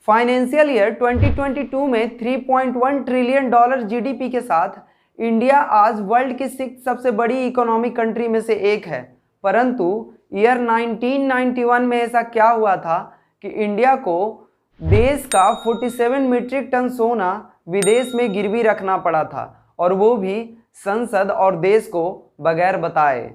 Financial year 2022 में 3.1 trillion dollar GDP के साथ इंडिया आज वर्ल्ड की 6th सबसे बड़ी इकोनॉमिक कंट्री में से एक है। परंतु ईयर 1991 में ऐसा क्या हुआ था कि इंडिया को देश का 47 मीट्रिक टन सोना विदेश में गिरवी रखना पड़ा था, और वो भी संसद और देश को बगैर बताए।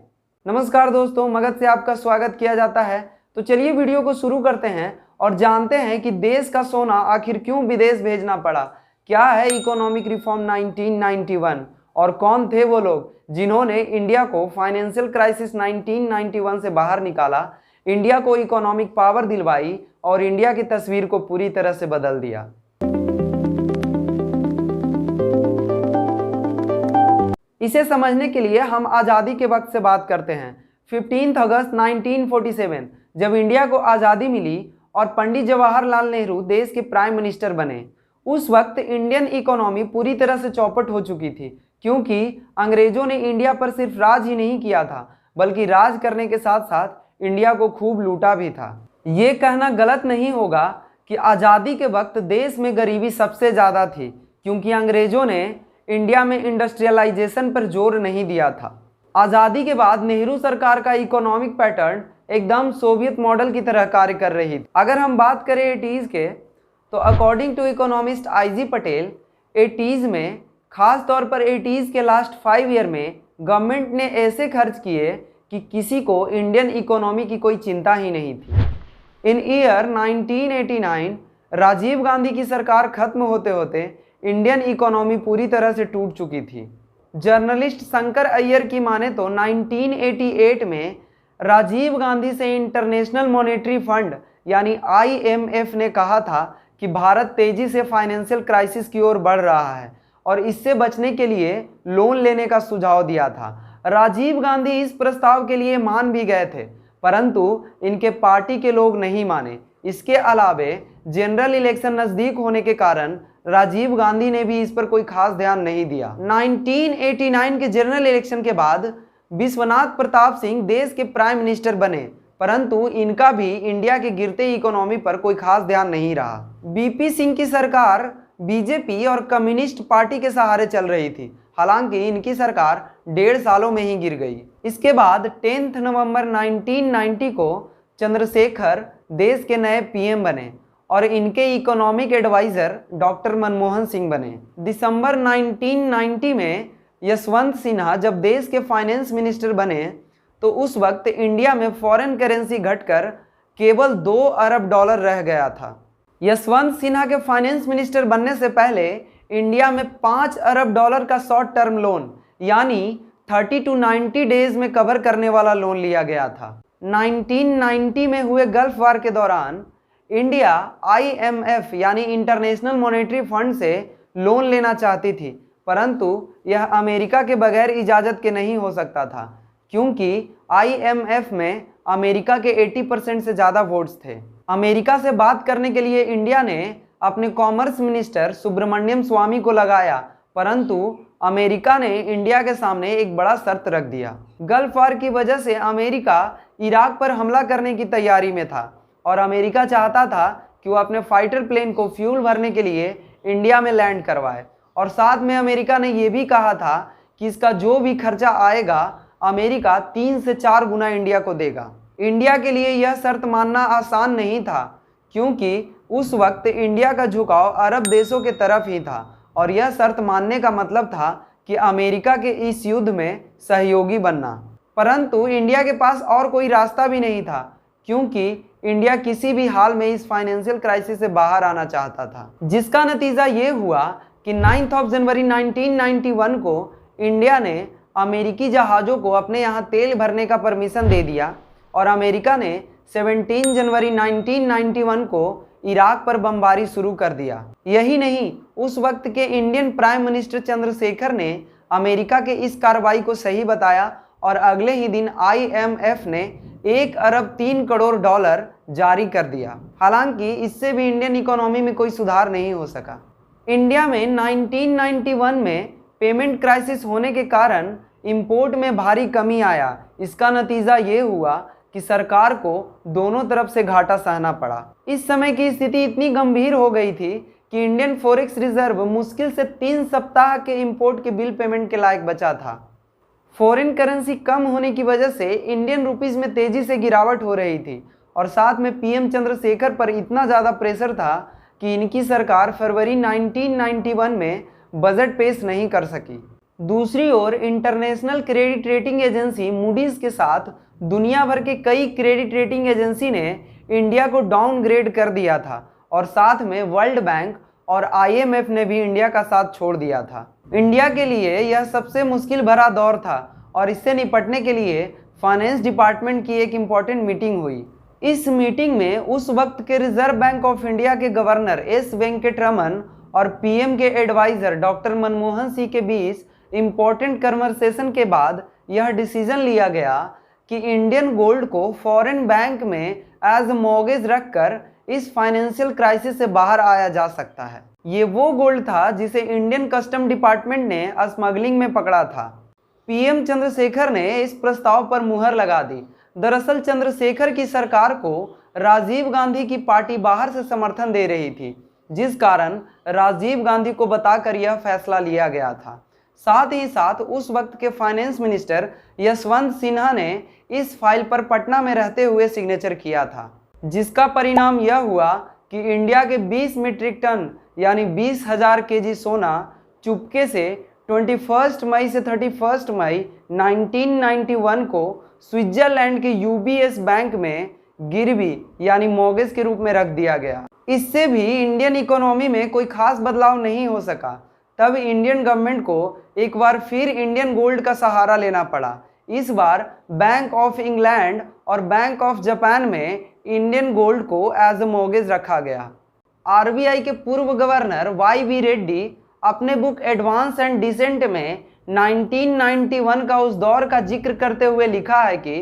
नमस्कार दोस्तों, मगध से आपका स्वागत किया जाता है। तो चलिए वीडियो को शुरू करते हैं और जानते हैं कि देश का सोना आखिर क्यों विदेश भेजना पड़ा। क्या है इकोनॉमिक रिफॉर्म 1991 और कौन थे वो लोग जिन्होंने इंडिया को फाइनेंशियल क्राइसिस 1991 से बाहर निकाला, इंडिया को इकोनॉमिक पावर दिलवाई और इंडिया की तस्वीर को पूरी तरह से बदल दिया। इसे समझने के लिए हम आज़ादी के वक्त से बात करते हैं। 15 अगस्त 1947 जब इंडिया को आज़ादी मिली और पंडित जवाहरलाल नेहरू देश के प्राइम मिनिस्टर बने, उस वक्त इंडियन इकोनॉमी पूरी तरह से चौपट हो चुकी थी, क्योंकि अंग्रेजों ने इंडिया पर सिर्फ राज ही नहीं किया था, बल्कि राज करने के साथ साथ इंडिया को खूब लूटा भी था। ये कहना गलत नहीं होगा कि आज़ादी के वक्त देश में गरीबी सबसे ज़्यादा थी, क्योंकि अंग्रेजों ने इंडिया में इंडस्ट्रियलाइजेशन पर जोर नहीं दिया था। आज़ादी के बाद नेहरू सरकार का इकोनॉमिक पैटर्न एकदम सोवियत मॉडल की तरह कार्य कर रही थी। अगर हम बात करें 80s के, तो according to economist IG Patel, 80s में खास तौर पर 80s के लास्ट 5 ईयर में गवर्नमेंट ने ऐसे खर्च किए कि किसी को इंडियन इकोनॉमी की कोई चिंता ही नहीं थी। इन ईयर 1989 राजीव गांधी की सरकार खत्म होते होते इंडियन इकोनॉमी पूरी तरह से टूट चुकी थी। जर्नलिस्ट शंकर अय्यर की माने तो 1988 में राजीव गांधी से इंटरनेशनल मॉनेटरी फंड यानी IMF ने कहा था कि भारत तेजी से फाइनेंशियल क्राइसिस की ओर बढ़ रहा है और इससे बचने के लिए लोन लेने का सुझाव दिया था। राजीव गांधी इस प्रस्ताव के लिए मान भी गए थे, परंतु इनके पार्टी के लोग नहीं माने। इसके अलावे जनरल इलेक्शन नज़दीक होने के कारण राजीव गांधी ने भी इस पर कोई खास ध्यान नहीं दिया। 1989 के जनरल इलेक्शन के बाद विश्वनाथ प्रताप सिंह देश के प्राइम मिनिस्टर बने, परंतु इनका भी इंडिया के गिरते इकोनॉमी पर कोई खास ध्यान नहीं रहा। BP सिंह की सरकार बीजेपी और कम्युनिस्ट पार्टी के सहारे चल रही थी, हालांकि इनकी सरकार 1.5 सालों में ही गिर गई। इसके बाद 10 नवंबर 1990 को चंद्रशेखर देश के नए PM बने और इनके economic adviser doctor Manmohan Singh बने। दिसंबर 1990 में यशवंत सिन्हा जब देश के फाइनेंस मिनिस्टर बने, तो उस वक्त इंडिया में फॉरेन करेंसी घटकर केवल 2 अरब डॉलर रह गया था। यशवंत सिन्हा के फाइनेंस मिनिस्टर बनने से पहले इंडिया में 5 अरब डॉलर का शॉर्ट टर्म लोन यानी 30 to 90 डेज में कवर करने वाला लोन लिया गया था। 1990 में हुए गल्फ वार के दौरान इंडिया IMF यानी इंटरनेशनल मॉनेटरी फंड से लोन लेना चाहती थी, परंतु यह अमेरिका के बगैर इजाज़त के नहीं हो सकता था, क्योंकि IMF में अमेरिका के 80% से ज़्यादा वोट्स थे। अमेरिका से बात करने के लिए इंडिया ने अपने कॉमर्स मिनिस्टर सुब्रमण्यम स्वामी को लगाया, परंतु अमेरिका ने इंडिया के सामने एक बड़ा शर्त रख दिया। गल्फ वार की वजह से अमेरिका इराक पर हमला करने की तैयारी में था और अमेरिका चाहता था कि वो अपने फाइटर प्लेन को फ्यूल भरने के लिए इंडिया में लैंड करवाए, और साथ में अमेरिका ने यह भी कहा था कि इसका जो भी खर्चा आएगा अमेरिका 3 से 4 गुना इंडिया को देगा। इंडिया के लिए यह शर्त मानना आसान नहीं था, क्योंकि उस वक्त इंडिया का झुकाव अरब देशों के तरफ ही था और यह शर्त मानने का मतलब था कि अमेरिका के इस युद्ध में सहयोगी बनना। परंतु इंडिया के पास और कोई रास्ता भी नहीं था, क्योंकि इंडिया किसी भी हाल में इस फाइनेंशियल क्राइसिस से बाहर आना चाहता था, जिसका नतीजा ये हुआ कि 9 जनवरी 1991 को इंडिया ने अमेरिकी जहाज़ों को अपने यहाँ तेल भरने का परमिशन दे दिया और अमेरिका ने 17 जनवरी 1991 को इराक पर बमबारी शुरू कर दिया। यही नहीं, उस वक्त के इंडियन प्राइम मिनिस्टर चंद्रशेखर ने अमेरिका के इस कार्रवाई को सही बताया और अगले ही दिन IMF ने 1 अरब 3 करोड़ डॉलर जारी कर दिया। हालांकि इससे भी इंडियन इकोनॉमी में कोई सुधार नहीं हो सका। इंडिया में 1991 में पेमेंट क्राइसिस होने के कारण इंपोर्ट में भारी कमी आया। इसका नतीजा ये हुआ कि सरकार को दोनों तरफ से घाटा सहना पड़ा। इस समय की स्थिति इतनी गंभीर हो गई थी कि इंडियन फॉरेक्स रिजर्व मुश्किल से 3 सप्ताह के इंपोर्ट के बिल पेमेंट के लायक बचा था। फॉरेन करेंसी कम होने की वजह से इंडियन रुपीस में तेजी से गिरावट हो रही थी और साथ में पीएम चंद्रशेखर पर इतना ज़्यादा प्रेशर था कि इनकी सरकार फरवरी 1991 में बजट पेश नहीं कर सकी। दूसरी ओर international credit rating agency Moody's के साथ दुनिया भर के कई क्रेडिट रेटिंग एजेंसी ने इंडिया को डाउनग्रेड कर दिया था और साथ में वर्ल्ड बैंक और आईएमएफ ने भी इंडिया का साथ छोड़ दिया था। इंडिया के लिए यह सबसे मुश्किल भरा दौर था और इससे निपटने के लिए फाइनेंस डिपार्टमेंट की एक इम्पॉर्टेंट मीटिंग हुई। इस मीटिंग में उस वक्त के रिजर्व बैंक ऑफ इंडिया के गवर्नर एस वेंकटरमन और पीएम के एडवाइजर डॉक्टर मनमोहन सिंह के बीच इम्पोर्टेंट कन्वर्सेशन के बाद यह डिसीजन लिया गया कि इंडियन गोल्ड को फॉरेन बैंक में एज मॉर्गेज रखकर इस फाइनेंशियल क्राइसिस से बाहर आया जा सकता है। ये वो गोल्ड था जिसे इंडियन कस्टम डिपार्टमेंट ने स्मगलिंग में पकड़ा था। पीएम चंद्रशेखर ने इस प्रस्ताव पर मुहर लगा दी। दरअसल चंद्रशेखर की सरकार को राजीव गांधी की पार्टी बाहर से समर्थन दे रही थी, जिस कारण राजीव गांधी को बताकर यह फैसला लिया गया था। साथ ही साथ उस वक्त के फाइनेंस मिनिस्टर यशवंत सिन्हा ने इस फाइल पर पटना में रहते हुए सिग्नेचर किया था, जिसका परिणाम यह हुआ कि इंडिया के 20 मीट्रिक टन यानी 20,000 केजी सोना चुपके से 21 मई से 31 मई 1991 को स्विट्जरलैंड के यूबीएस बैंक में गिरवी यानी मॉर्गेज के रूप में रख दिया गया। इससे भी इंडियन इकोनॉमी में कोई खास बदलाव नहीं हो सका। तब इंडियन गवर्नमेंट को एक बार फिर इंडियन गोल्ड का सहारा लेना पड़ा। इस बार बैंक ऑफ इंग्लैंड और बैंक ऑफ जापान में इंडियन गोल्ड को एज ए मॉर्गेज रखा गया। आरबीआई के पूर्व गवर्नर वाई रेड्डी अपने बुक एडवांस एंड डिसेंट में 1991 का उस दौर का जिक्र करते हुए लिखा है कि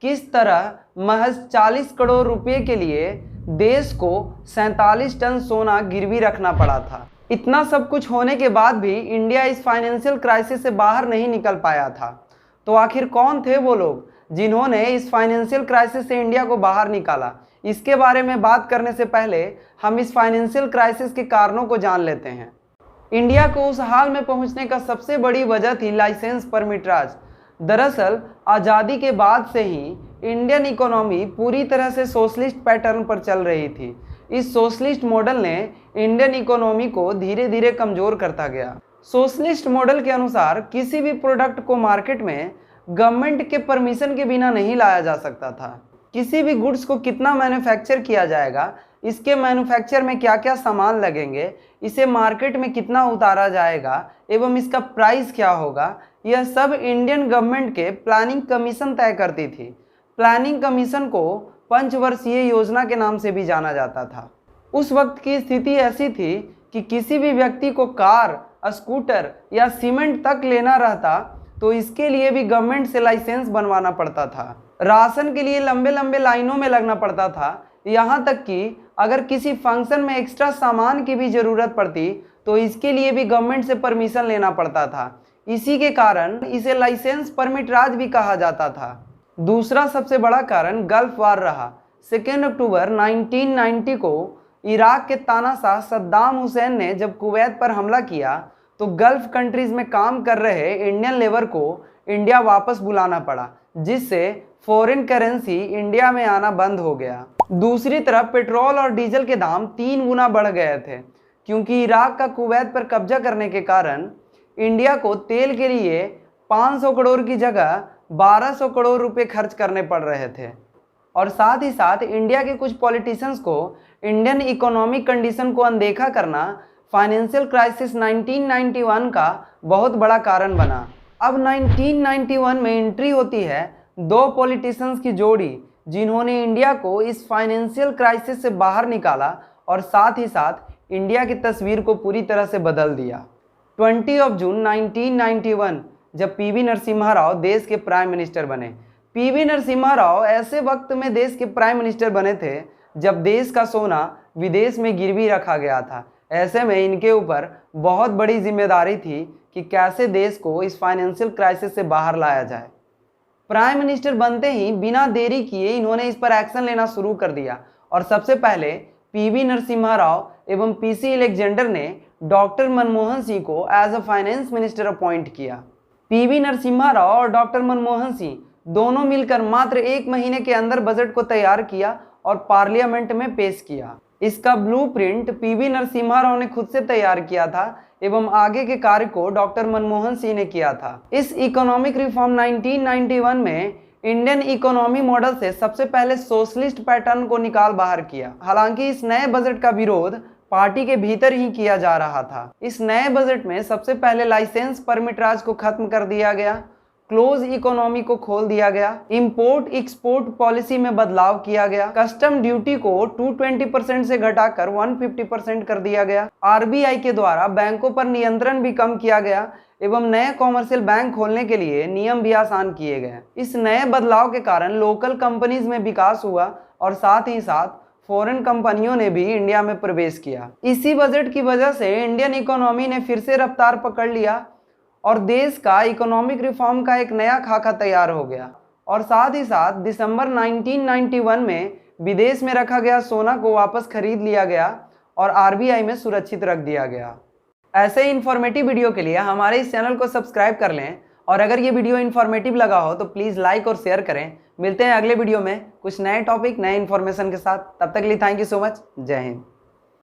किस तरह महज 40 करोड़ रुपए के लिए देश को 47 टन सोना गिरवी रखना पड़ा था। इतना सब कुछ होने के बाद भी इंडिया इस फाइनेंशियल क्राइसिस से बाहर नहीं निकल पाया था। तो आखिर कौन थे वो लोग जिन्होंने इस फाइनेंशियल क्राइसिस से इंडिया को बाहर निकाला? इसके बारे में बात करने से पहले हम इस फाइनेंशियल क्राइसिस के कारणों को जान लेते हैं। इंडिया को उस हाल में पहुंचने का सबसे बड़ी वजह थी लाइसेंस परमिट राज। दरअसल आज़ादी के बाद से ही इंडियन इकोनॉमी पूरी तरह से सोशलिस्ट पैटर्न पर चल रही थी। इस सोशलिस्ट मॉडल ने इंडियन इकोनॉमी को धीरे धीरे कमज़ोर करता गया। सोशलिस्ट मॉडल के अनुसार किसी भी प्रोडक्ट को मार्केट में गवर्नमेंट के परमिशन के बिना नहीं लाया जा सकता था। किसी भी गुड्स को कितना मैन्युफैक्चर किया जाएगा, इसके मैन्युफैक्चर में क्या क्या सामान लगेंगे, इसे मार्केट में कितना उतारा जाएगा एवं इसका प्राइस क्या होगा, यह सब इंडियन गवर्नमेंट के प्लानिंग कमीशन तय करती थी। प्लानिंग कमीशन को पंचवर्षीय योजना के नाम से भी जाना जाता था। उस वक्त की स्थिति ऐसी थी कि किसी भी व्यक्ति को कार, स्कूटर या सीमेंट तक लेना रहता तो इसके लिए भी गवर्नमेंट से लाइसेंस बनवाना पड़ता था। राशन के लिए लंबे लंबे लाइनों में लगना पड़ता था। यहाँ तक कि अगर किसी फंक्शन में एक्स्ट्रा सामान की भी ज़रूरत पड़ती तो इसके लिए भी गवर्नमेंट से परमिशन लेना पड़ता था। इसी के कारण इसे लाइसेंस परमिट राज भी कहा जाता था। दूसरा सबसे बड़ा कारण गल्फ वार रहा। 2 अक्टूबर 1990 को इराक के तानाशाह सद्दाम हुसैन ने जब कुवैत पर हमला किया तो गल्फ कंट्रीज में काम कर रहे इंडियन लेबर को इंडिया वापस बुलाना पड़ा, जिससे फॉरेन करेंसी इंडिया में आना बंद हो गया। दूसरी तरफ पेट्रोल और डीजल के दाम 3 गुना बढ़ गए थे, क्योंकि इराक का कुवैत पर कब्जा करने के कारण इंडिया को तेल के लिए 500 करोड़ की जगह 1200 करोड़ रुपए खर्च करने पड़ रहे थे। और साथ ही साथ इंडिया के कुछ पॉलिटिशियंस को इंडियन इकोनॉमिक कंडीशन को अनदेखा करना फाइनेंशियल क्राइसिस 1991 का बहुत बड़ा कारण बना। अब 1991 में एंट्री होती है 2 पॉलिटिशियंस की जोड़ी, जिन्होंने इंडिया को इस फाइनेंशियल क्राइसिस से बाहर निकाला और साथ ही साथ इंडिया की तस्वीर को पूरी तरह से बदल दिया। 20 जून 1991 जब पीवी नरसिम्हा राव देश के प्राइम मिनिस्टर बने। पीवी नरसिम्हा राव ऐसे वक्त में देश के प्राइम मिनिस्टर बने थे जब देश का सोना विदेश में गिरवी रखा गया था। ऐसे में इनके ऊपर बहुत बड़ी जिम्मेदारी थी कि कैसे देश को इस फाइनेंशियल क्राइसिस से बाहर लाया जाए। प्राइम मिनिस्टर बनते ही बिना देरी किए इन्होंने इस पर एक्शन लेना शुरू कर दिया और सबसे पहले पीवी नरसिम्हा राव एवं पीसी अलेक्जेंडर ने डॉक्टर मनमोहन सिंह को as a finance minister appoint किया। पीवी नरसिम्हा राव और डॉक्टर मनमोहन सिंह दोनों मिलकर मात्र 1 महीने के अंदर बजट को तैयार किया और पार्लियामेंट में पेश किया। इसका ब्लूप्रिंट पीवी नरसिम्हा राव ने खुद से तैयार किया था एवं आगे के कार्य को डॉक्टर मनमोहन सिंह ने किया था। इस इकोनॉमिक रिफॉर्म 1991 में इंडियन इकोनॉमी मॉडल से सबसे पहले सोशलिस्ट पैटर्न को निकाल बाहर किया। हालांकि इस नए बजट का विरोध पार्टी के भीतर ही किया जा रहा था। इस नए बजट में सबसे पहले लाइसेंस परमिट राज को खत्म कर दिया गया, क्लोज इकोनॉमी को खोल दिया गया, इंपोर्ट एक्सपोर्ट पॉलिसी में बदलाव किया गया, कस्टम ड्यूटी को 220% से घटाकर 150% कर दिया गया, आरबीआई के द्वारा बैंकों पर नियंत्रण भी कम किया गया एवं नए कॉमर्शियल बैंक खोलने के लिए नियम भी आसान किए गए। इस नए बदलाव के कारण लोकल कंपनीज में विकास हुआ और साथ ही साथ फॉरेन कंपनियों ने भी इंडिया में प्रवेश किया। इसी बजट की वजह से इंडियन इकोनॉमी ने फिर से रफ्तार पकड़ लिया और देश का इकोनॉमिक रिफॉर्म का एक नया खाका तैयार हो गया। और साथ ही साथ दिसंबर 1991 में विदेश में रखा गया सोना को वापस खरीद लिया गया और आरबीआई में सुरक्षित रख दिया गया। ऐसे ही इन्फॉर्मेटिव वीडियो के लिए हमारे इस चैनल को सब्सक्राइब कर लें और अगर ये वीडियो इन्फॉर्मेटिव लगा हो तो प्लीज़ लाइक और शेयर करें। मिलते हैं अगले वीडियो में कुछ नए टॉपिक नए इन्फॉर्मेशन के साथ। तब तक के लिए थैंक यू सो मच। जय हिंद।